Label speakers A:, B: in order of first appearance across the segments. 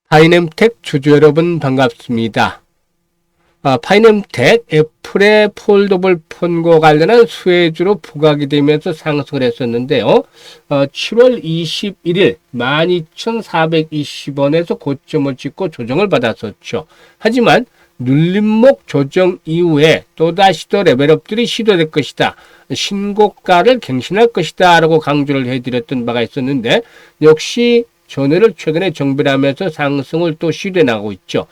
A: 파이넴텍 주주 여러분 반갑습니다. 파이넴텍 애플의 폴더블 폰과 관련한 수혜주로 부각이 되면서 상승을 했었는데요. 7월 21일 12,420원에서 고점을 찍고 조정을 받았었죠. 하지만 눌림목 조정 이후에 또다시 더 레벨업들이 시도될 것이다. 신고가를 갱신할 것이다 라고 강조를 해드렸던 바가 있었는데 역시 전회를 최근에 정비하면서 상승을 또 시도해 나가고 있죠.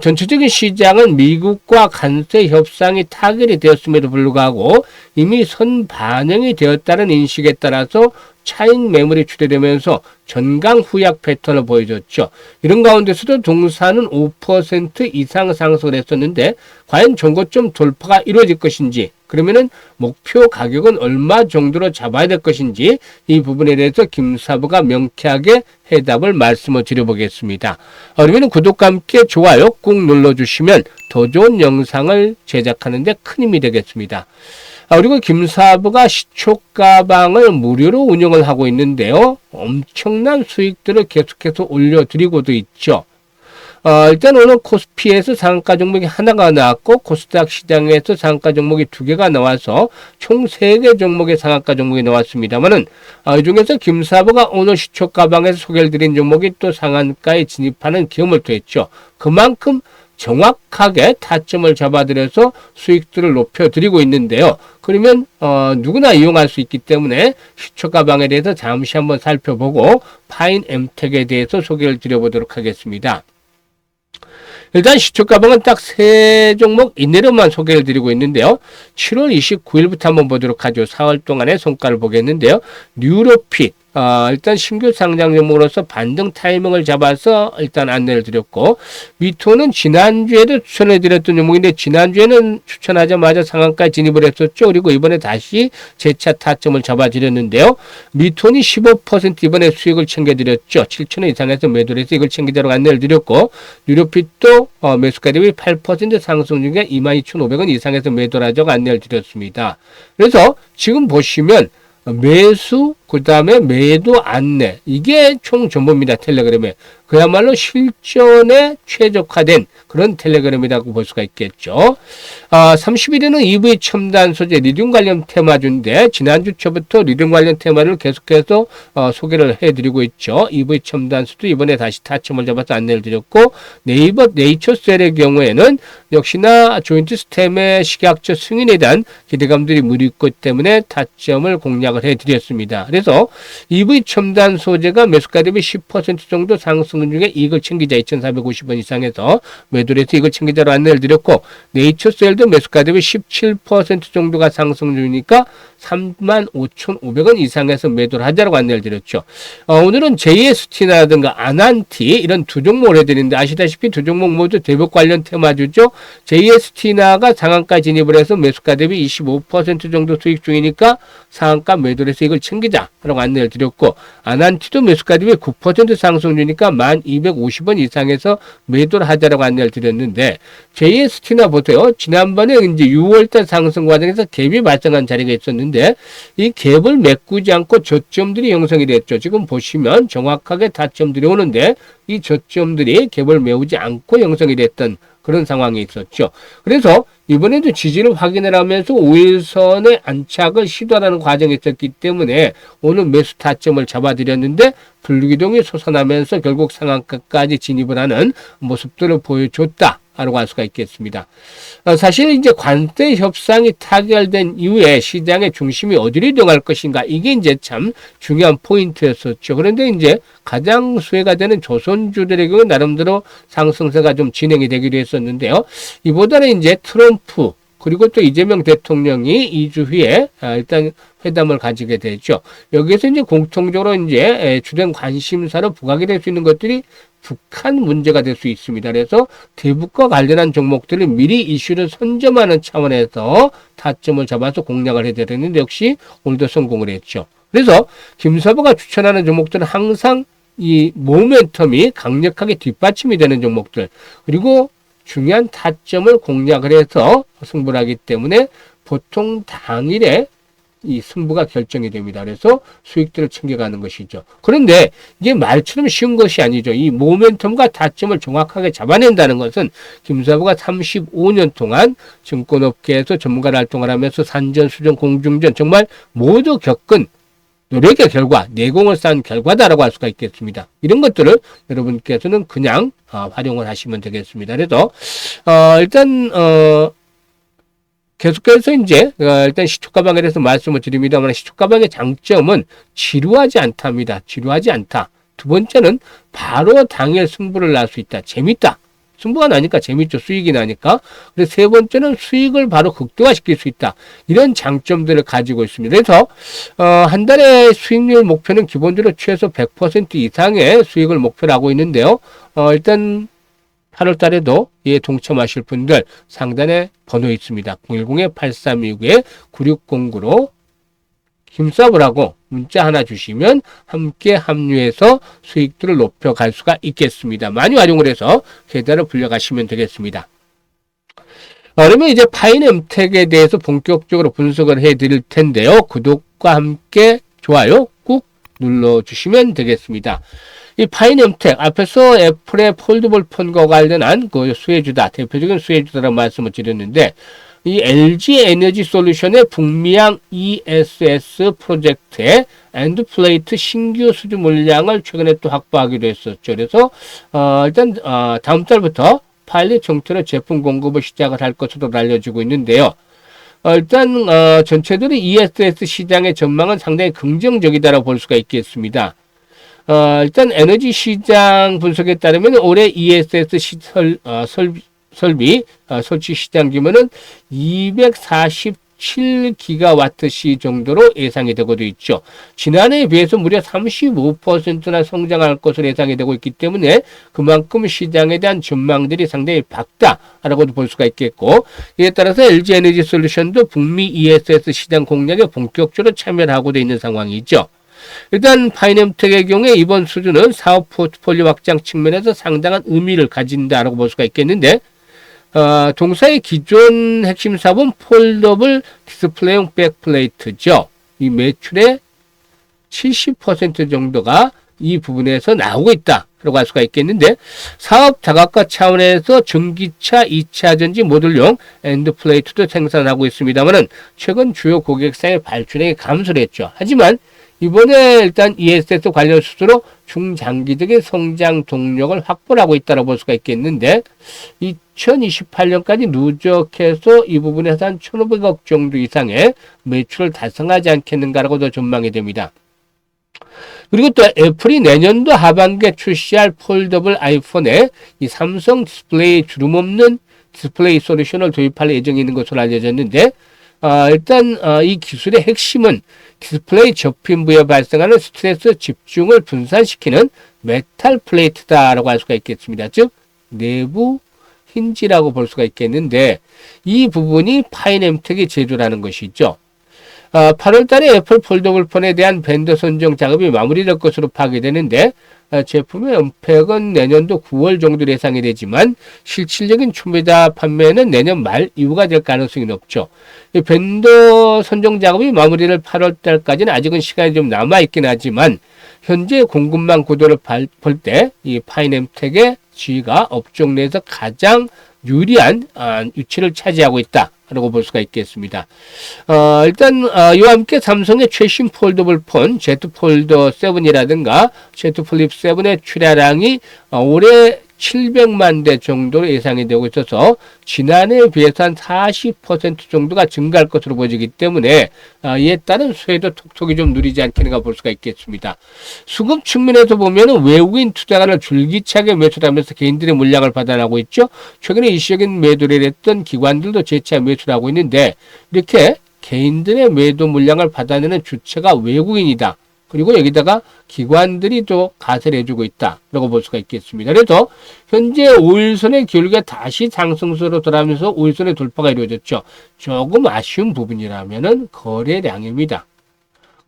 A: 전체적인 시장은 미국과 관세 협상이 타결이 되었음에도 불구하고 이미 선반영이 되었다는 인식에 따라서 차익 매물이 추대되면서 전강후약 패턴을 보여줬죠. 이런 가운데서도 동사는 5% 이상 상승을 했었는데 과연 전고점 돌파가 이루어질 것인지, 그러면은 목표 가격은 얼마 정도로 잡아야 될 것인지 이 부분에 대해서 김사부가 명쾌하게 해답을 말씀을 드려보겠습니다. 그러면 구독과 함께 좋아요 꾹 눌러주시면 더 좋은 영상을 제작하는 데 큰 힘이 되겠습니다. 그리고 김사부가 시초가방을 무료로 운영을 하고 있는데요. 엄청난 수익들을 계속해서 올려드리고도 있죠. 일단 오늘 코스피에서 상한가 종목이 하나가 나왔고 코스닥 시장에서 상한가 종목이 2개가 나와서 총 3개 종목의 상한가 종목이 나왔습니다만은 이 중에서 김사부가 오늘 시초가방에서 소개를 드린 종목이 또 상한가에 진입하는 기염을 토했죠. 그만큼 정확하게 타점을 잡아들여서 수익들을 높여드리고 있는데요. 그러면 누구나 이용할 수 있기 때문에 시초가방에 대해서 잠시 한번 살펴보고 파이넴텍에 대해서 소개를 드려보도록 하겠습니다. 일단 시초가방은 딱 3종목 이내로만 소개를 드리고 있는데요. 7월 29일부터 한번 보도록 하죠. 4월 동안의 성과를 보겠는데요. 뉴로핏 일단 신규 상장 종목으로서 반등 타이밍을 잡아서 일단 안내를 드렸고, 미토는 지난주에도 추천해 드렸던 종목인데 지난주에는 추천하자마자 상한가에 진입을 했었죠. 그리고 이번에 다시 재차 타점을 잡아 드렸는데요. 미토는 15% 이번에 수익을 챙겨 드렸죠. 7,000원 이상에서 매도를 해서 이걸 챙기도록 안내를 드렸고, 뉴로핏도 매수가 대비 8% 상승 중에 22,500원 이상에서 매도를 하자고 안내를 드렸습니다. 그래서 지금 보시면 매수, 그 다음에 매도 안내, 이게 총 전부입니다. 텔레그램에. 그야말로 실전에 최적화된 그런 텔레그램이라고 볼 수가 있겠죠. 31일은 EV 첨단 소재 리튬 관련 테마주인데 지난주 초부터 리튬 관련 테마를 계속해서 소개를 해드리고 있죠. EV 첨단수도 이번에 다시 타점을 잡아서 안내를 드렸고, 네이버 네이처셀의 경우에는 역시나 조인트 스템의 식약처 승인에 대한 기대감들이 무르익기 때문에 타점을 공략을 해드렸습니다. 그래서 EV 첨단 소재가 매수가 대비 10% 정도 상승 중에 이익을 챙기자 2,450원 이상에서 매도를 해서 이익을 챙기자로 안내를 드렸고, 네이처셀도 매수가 대비 17% 정도가 상승 중이니까 35,500원 이상에서 매도를 하자라고 안내를 드렸죠. 오늘은 JST나든가 아난티 이런 두 종목을 해드리는데 아시다시피 두 종목 모두 대북 관련 테마주죠. JST나가 상한가 진입을 해서 매수가 대비 25% 정도 수익 중이니까 상한가 매도를 해서 이걸 챙기자라고 안내를 드렸고, 아난티도 매수가 대비 9% 상승 중이니까 1,250원 이상에서 매도를 하자라고 안내를 드렸는데, JST나 보세요. 지난번에 이제 6월달 상승 과정에서 갭이 발생한 자리가 있었는데 이 갭을 메꾸지 않고 저점들이 형성이 됐죠. 지금 보시면 정확하게 타점들이 오는데 이 저점들이 갭을 메우지 않고 형성이 됐던 그런 상황이 있었죠. 그래서 이번에도 지지를 확인을 하면서 5일선의 안착을 시도하는 과정이 있었기 때문에 오늘 매수 타점을 잡아드렸는데 불기둥이 솟아나면서 결국 상한가까지 진입을 하는 모습들을 보여줬다 라고 할 수가 있겠습니다. 사실 이제 관세 협상이 타결된 이후에 시장의 중심이 어디로 이동할 것인가, 이게 이제 참 중요한 포인트였었죠. 그런데 이제 가장 수혜가 되는 조선주들의 경우 나름대로 상승세가 좀 진행이 되기도 했었는데요. 이보다는 이제 트럼프 그리고 또 이재명 대통령이 2주 후에 일단 회담을 가지게 되죠. 여기에서 이제 공통적으로 이제 주된 관심사로 부각이 될 수 있는 것들이 북한 문제가 될 수 있습니다. 그래서 대북과 관련한 종목들을 미리 이슈를 선점하는 차원에서 타점을 잡아서 공략을 해야 되는데 역시 오늘도 성공을 했죠. 그래서 김사부가 추천하는 종목들은 항상 이 모멘텀이 강력하게 뒷받침이 되는 종목들, 그리고 중요한 타점을 공략을 해서 승부를 하기 때문에 보통 당일에 이 승부가 결정이 됩니다. 그래서 수익들을 챙겨가는 것이죠. 그런데 이게 말처럼 쉬운 것이 아니죠. 이 모멘텀과 타점을 정확하게 잡아낸다는 것은 김사부가 35년 동안 증권업계에서 전문가 활동을 하면서 산전, 수전, 공중전 정말 모두 겪은 노력의 결과, 내공을 쌓은 결과다라고 할 수가 있겠습니다. 이런 것들을 여러분께서는 그냥 활용을 하시면 되겠습니다. 그래서 일단 계속해서 이제 일단 시초가방에 대해서 말씀을 드립니다만 시초가방의 장점은 지루하지 않답니다. 지루하지 않다. 두 번째는 바로 당일 승부를 날 수 있다. 재밌다. 승부가 나니까 재밌죠. 수익이 나니까. 그래서 세 번째는 수익을 바로 극대화시킬 수 있다. 이런 장점들을 가지고 있습니다. 그래서 한 달의 수익률 목표는 기본적으로 최소 100% 이상의 수익을 목표로 하고 있는데요. 일단 8월 달에도 예 동참하실 분들 상단에 번호 있습니다. 010-8329-9609로 힘싸우라고 문자 하나 주시면 함께 합류해서 수익들을 높여갈 수가 있겠습니다. 많이 활용을 해서 계좌를 불려가시면 되겠습니다. 그러면 이제 파이엠텍에 대해서 본격적으로 분석을 해드릴 텐데요. 구독과 함께 좋아요 꾹 눌러주시면 되겠습니다. 이 파이엠텍 앞에서 애플의 폴더블 폰과 관련한 그 수혜주다, 대표적인 수혜주다라는 말씀을 드렸는데 이 LG 에너지 솔루션의 북미양 ESS 프로젝트의 엔드플레이트 신규 수주 물량을 최근에 또 확보하기로 했었죠. 그래서 일단 다음 달부터 파일럿 형태로 제품 공급을 시작을 할 것으로 알려지고 있는데요. 일단 전체적으로 ESS 시장의 전망은 상당히 긍정적이다라고 볼 수가 있겠습니다. 일단 에너지 시장 분석에 따르면 올해 ESS 설비 설치 시장 규모는 247기가와트시 정도로 예상이 되고 있죠. 지난해에 비해서 무려 35%나 성장할 것으로 예상이 되고 있기 때문에 그만큼 시장에 대한 전망들이 상당히 밝다라고도 볼 수가 있겠고, 이에 따라서 LG 에너지 솔루션도 북미 ESS 시장 공략에 본격적으로 참여를 하고 있는 상황이죠. 일단 파이엠텍의 경우에 이번 수준은 사업 포트폴리오 확장 측면에서 상당한 의미를 가진다라고 볼 수가 있겠는데, 동사의 기존 핵심 사업은 폴더블 디스플레이용 백플레이트죠. 이 매출의 70% 정도가 이 부분에서 나오고 있다라고 할 수가 있겠는데, 사업 다각화 차원에서 전기차, 2차 전지 모듈용 엔드플레이트도 생산하고 있습니다만은 최근 주요 고객사의 발주량이 감소를 했죠. 하지만 이번에 일단 ESS 관련 수주로 중장기적인 성장 동력을 확보하고 있다고 볼 수가 있겠는데, 2028년까지 누적해서 이 부분에서 한 1,500억 정도 이상의 매출을 달성하지 않겠는가라고도 전망이 됩니다. 그리고 또 애플이 내년도 하반기에 출시할 폴더블 아이폰에 이 삼성 디스플레이 주름 없는 디스플레이 솔루션을 도입할 예정이 있는 것으로 알려졌는데, 일단 이 기술의 핵심은 디스플레이 접힌부에 발생하는 스트레스 집중을 분산시키는 메탈 플레이트다라고 할 수가 있겠습니다. 즉 내부 힌지라고 볼 수가 있겠는데, 이 부분이 파이엠텍이 제조라는 것이죠. 8월 달에 애플 폴더블 폰에 대한 벤더 선정 작업이 마무리될 것으로 파악되는데, 제품의 언팩은 내년도 9월 정도 예상이 되지만 실질적인 초매다 판매는 내년 말 이후가 될 가능성이 높죠. 이 벤더 선정 작업이 마무리될 8월 달까지는 아직은 시간이 좀 남아있긴 하지만 현재 공급망 구도를 볼 때 이 파이엠텍의 지위가 업종 내에서 가장 유리한 위치를 차지하고 있다라고 볼 수가 있겠습니다. 일단 이와 함께 삼성의 최신 폴더블 폰 Z 폴더 7이라든가 Z 플립 7의 출하량이 올해 700만 대 정도로 예상이 되고 있어서 지난해에 비해서 한 40% 정도가 증가할 것으로 보이기 때문에 이에 따른 수혜도 톡톡이 좀 누리지 않겠는가 볼 수가 있겠습니다. 수급 측면에서 보면 외국인 투자가를 줄기차게 매수하면서 개인들의 물량을 받아나고 있죠. 최근에 일시적인 매도를 했던 기관들도 재차 매수하고 있는데, 이렇게 개인들의 매도 물량을 받아내는 주체가 외국인이다. 그리고 여기다가 기관들이 또 가세를 해주고 있다라고 볼 수가 있겠습니다. 그래서 현재 5일선의 기울기가 다시 상승세로 돌아오면서 5일선의 돌파가 이루어졌죠. 조금 아쉬운 부분이라면은 거래량입니다.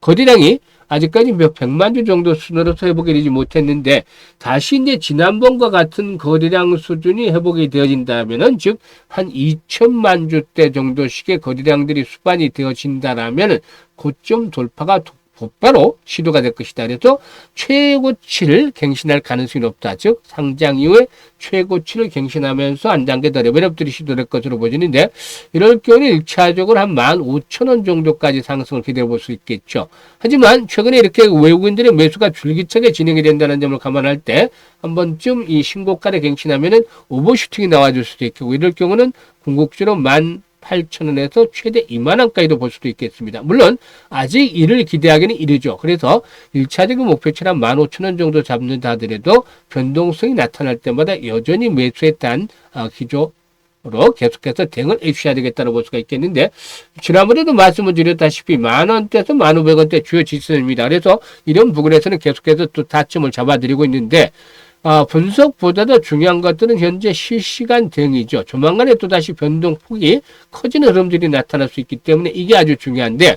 A: 거래량이 아직까지 몇 백만 주 정도 수준으로서 회복이 되지 못했는데, 다시 이제 지난번과 같은 거래량 수준이 회복이 되어진다면은, 즉 한 2천만 주대 정도씩의 거래량들이 수반이 되어진다라면은 고점 돌파가 곧바로 시도가 될 것이다. 그래서 최고치를 갱신할 가능성이 높다. 즉 상장 이후에 최고치를 갱신하면서 한 단계 더 레벨업들이 시도될 것으로 보이는데 이럴 경우는 1차적으로 한 15,000원 정도까지 상승을 기대해 볼 수 있겠죠. 하지만 최근에 이렇게 외국인들의 매수가 줄기차게 진행이 된다는 점을 감안할 때 한 번쯤 이 신고가를 갱신하면은 오버슈팅이 나와줄 수도 있고 이럴 경우는 궁극적으로 18,000원에서 최대 20,000원까지도 볼 수도 있겠습니다. 물론 아직 이를 기대하기는 이르죠. 그래서 1차적인 목표치는 15,000원 정도 잡는다 하더라도 변동성이 나타날 때마다 여전히 매수에 대한 기조로 계속해서 대응을 해주셔야 되겠다고 볼 수가 있겠는데 지난번에도 말씀을 드렸다시피 10,000원대에서 1,500원대 주요 지수입니다. 그래서 이런 부분에서는 계속해서 또 타점을 잡아드리고 있는데 분석보다도 중요한 것들은 현재 실시간 대응이죠. 조만간에 또다시 변동폭이 커지는 흐름들이 나타날 수 있기 때문에 이게 아주 중요한데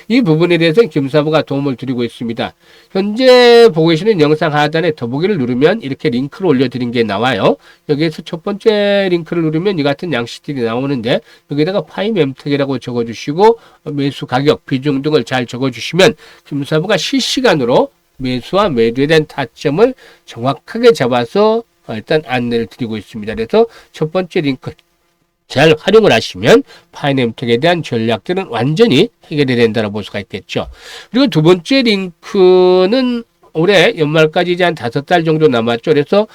A: 이 부분에 대해서는 김사부가 도움을 드리고 있습니다. 현재 보고 계시는 영상 하단에 더보기를 누르면 이렇게 링크를 올려드린 게 나와요. 여기에서 첫 번째 링크를 누르면 이 같은 양식들이 나오는데 여기다가 파임 엠텍이라고 적어주시고 매수 가격, 비중 등을 잘 적어주시면 김사부가 실시간으로 매수와 매도에 대한 타점을 정확하게 잡아서 일단 안내를 드리고 있습니다. 그래서 첫 번째 링크 잘 활용을 하시면 파이낸텍에 대한 전략들은 완전히 해결이 된다고 볼 수가 있겠죠. 그리고 두 번째 링크는 올해 연말까지 이제 한 5달 정도 남았죠. 그래서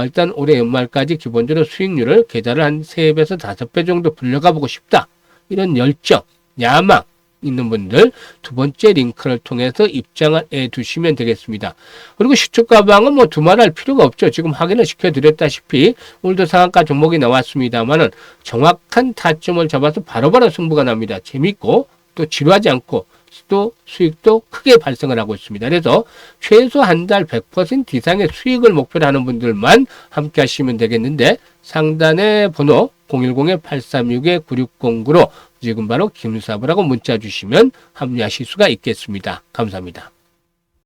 A: 일단 올해 연말까지 기본적으로 수익률을 계좌를 한 3배에서 5배 정도 불려가 보고 싶다. 이런 열정, 야망 있는 분들 두 번째 링크를 통해서 입장을 해 두시면 되겠습니다. 그리고 시초가방은 뭐 두말할 필요가 없죠. 지금 확인을 시켜드렸다시피 오늘도 상한가 종목이 나왔습니다만은 정확한 타점을 잡아서 바로바로 승부가 납니다. 재밌고 또 지루하지 않고 또 수익도 크게 발생을 하고 있습니다. 그래서 최소 한 달 100% 이상의 수익을 목표로 하는 분들만 함께 하시면 되겠는데 상단의 번호 010-836-9609로 지금 바로 김사부라고 문자 주시면 합류하실 수가 있겠습니다. 감사합니다.